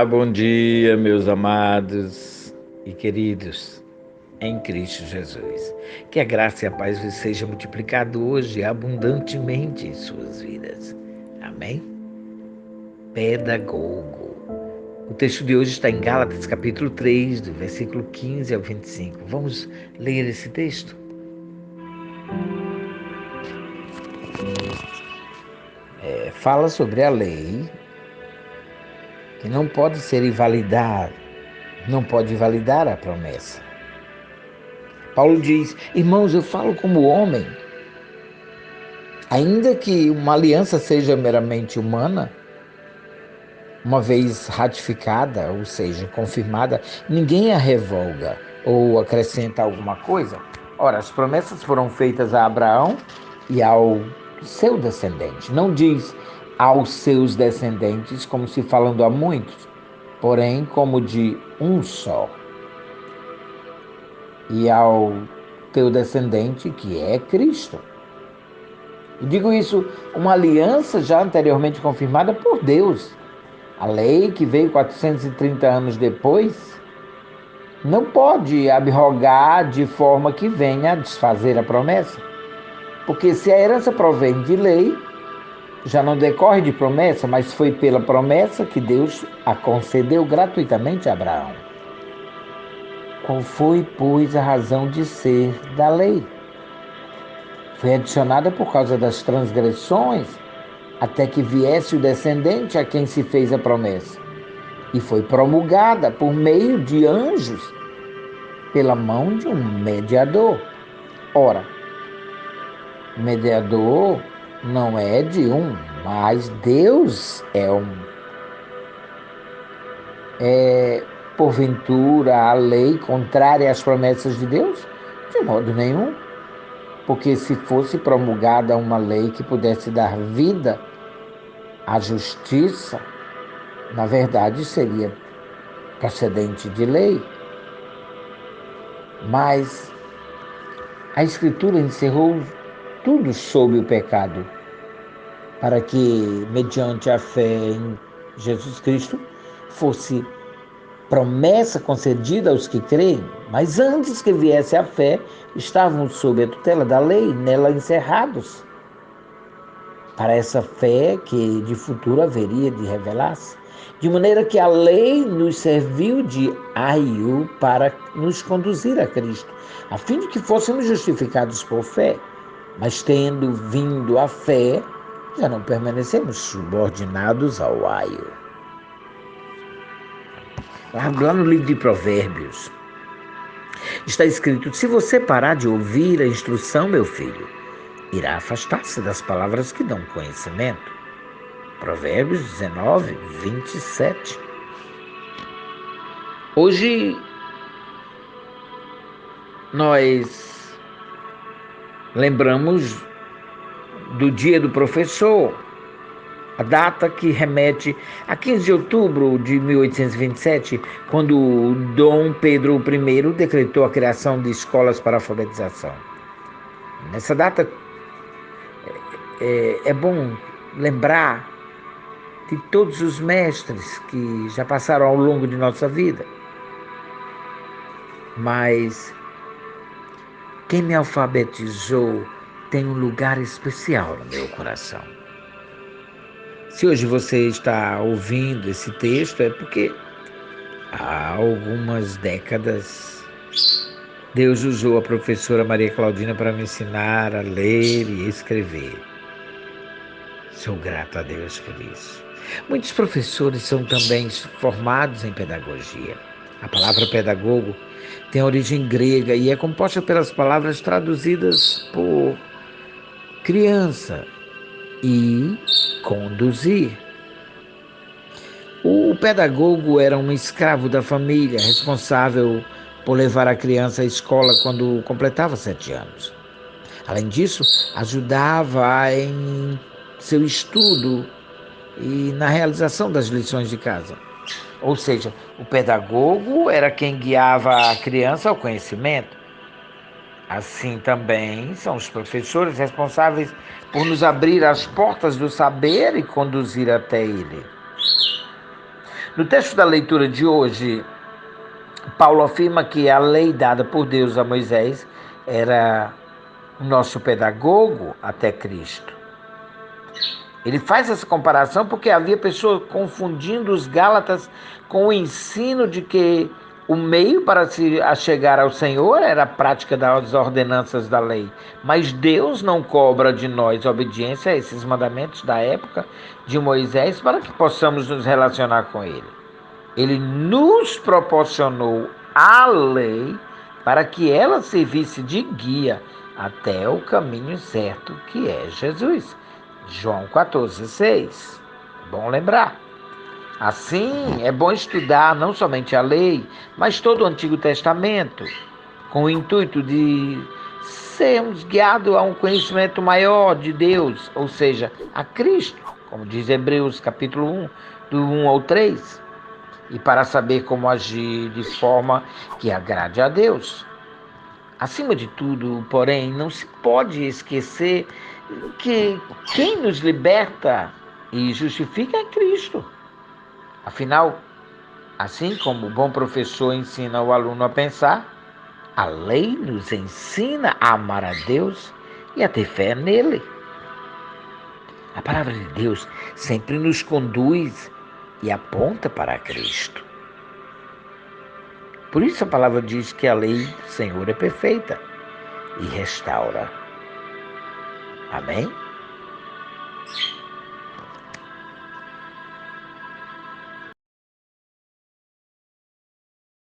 Bom dia, meus amados e queridos em Cristo Jesus. Que a graça e a paz vos seja multiplicado hoje abundantemente em suas vidas. Amém? Pedagogo. O texto de hoje está em Gálatas, capítulo 3, do versículo 15 ao 25. Vamos ler esse texto? Fala sobre a lei que não pode ser invalidada, não pode invalidar a promessa. Paulo diz: irmãos, eu falo como homem. Ainda que uma aliança seja meramente humana, uma vez ratificada, ou seja, confirmada, ninguém a revoga ou acrescenta alguma coisa. Ora, as promessas foram feitas a Abraão e ao seu descendente. Não diz aos seus descendentes, como se falando a muitos, porém como de um só. E ao teu descendente, que é Cristo. Eu digo isso, uma aliança já anteriormente confirmada por Deus. A lei que veio 430 anos depois não pode abrogar de forma que venha a desfazer a promessa. Porque se a herança provém de lei, já não decorre de promessa, mas foi pela promessa que Deus a concedeu gratuitamente a Abraão. Qual foi, pois, a razão de ser da lei? Foi adicionada por causa das transgressões, até que viesse o descendente a quem se fez a promessa. E foi promulgada por meio de anjos, pela mão de um mediador. Ora, o mediador não é de um, mas Deus é um. É, porventura, a lei contrária às promessas de Deus? De modo nenhum. Porque se fosse promulgada uma lei que pudesse dar vida à justiça, na verdade seria procedente de lei. Mas a Escritura encerrou tudo sob o pecado, para que, mediante a fé em Jesus Cristo, fosse promessa concedida aos que creem. Mas antes que viesse a fé, estavam sob a tutela da lei, nela encerrados, para essa fé que de futuro haveria de revelar-se. De maneira que a lei nos serviu de aio para nos conduzir a Cristo, a fim de que fôssemos justificados por fé. Mas tendo vindo a fé, já não permanecemos subordinados ao aio. Lá no livro de Provérbios, está escrito: se você parar de ouvir a instrução, meu filho, irá afastar-se das palavras que dão conhecimento. Provérbios 19, 27. Hoje, nós lembramos do dia do professor, a data que remete a 15 de outubro de 1827, quando Dom Pedro I decretou a criação de escolas para alfabetização. Nessa data, é bom lembrar de todos os mestres que já passaram ao longo de nossa vida. Mas quem me alfabetizou tem um lugar especial no meu coração. Se hoje você está ouvindo esse texto, é porque há algumas décadas Deus usou a professora Maria Claudina para me ensinar a ler e escrever. Sou grato a Deus por isso. Muitos professores são também formados em pedagogia. A palavra pedagogo tem origem grega e é composta pelas palavras traduzidas por criança e conduzir. O pedagogo era um escravo da família, responsável por levar a criança à escola quando completava 7 anos. Além disso, ajudava em seu estudo e na realização das lições de casa. Ou seja, o pedagogo era quem guiava a criança ao conhecimento. Assim também são os professores responsáveis por nos abrir as portas do saber e conduzir até ele. No texto da leitura de hoje, Paulo afirma que a lei dada por Deus a Moisés era o nosso pedagogo até Cristo. Ele faz essa comparação porque havia pessoas confundindo os Gálatas com o ensino de que o meio para se achegar ao Senhor era a prática das ordenanças da lei. Mas Deus não cobra de nós obediência a esses mandamentos da época de Moisés para que possamos nos relacionar com Ele. Ele nos proporcionou a lei para que ela servisse de guia até o caminho certo, que é Jesus. João 14,6. Bom lembrar. Assim, é bom estudar não somente a lei, mas todo o Antigo Testamento, com o intuito de sermos guiados a um conhecimento maior de Deus, ou seja, a Cristo, como diz Hebreus capítulo 1, do 1 ao 3, e para saber como agir de forma que agrade a Deus. Acima de tudo, porém, não se pode esquecer que quem nos liberta e justifica é Cristo. Afinal, assim como o bom professor ensina o aluno a pensar, a lei nos ensina a amar a Deus e a ter fé nele. A palavra de Deus sempre nos conduz e aponta para Cristo. Por isso a palavra diz que a lei do Senhor é perfeita e restaura. Amém?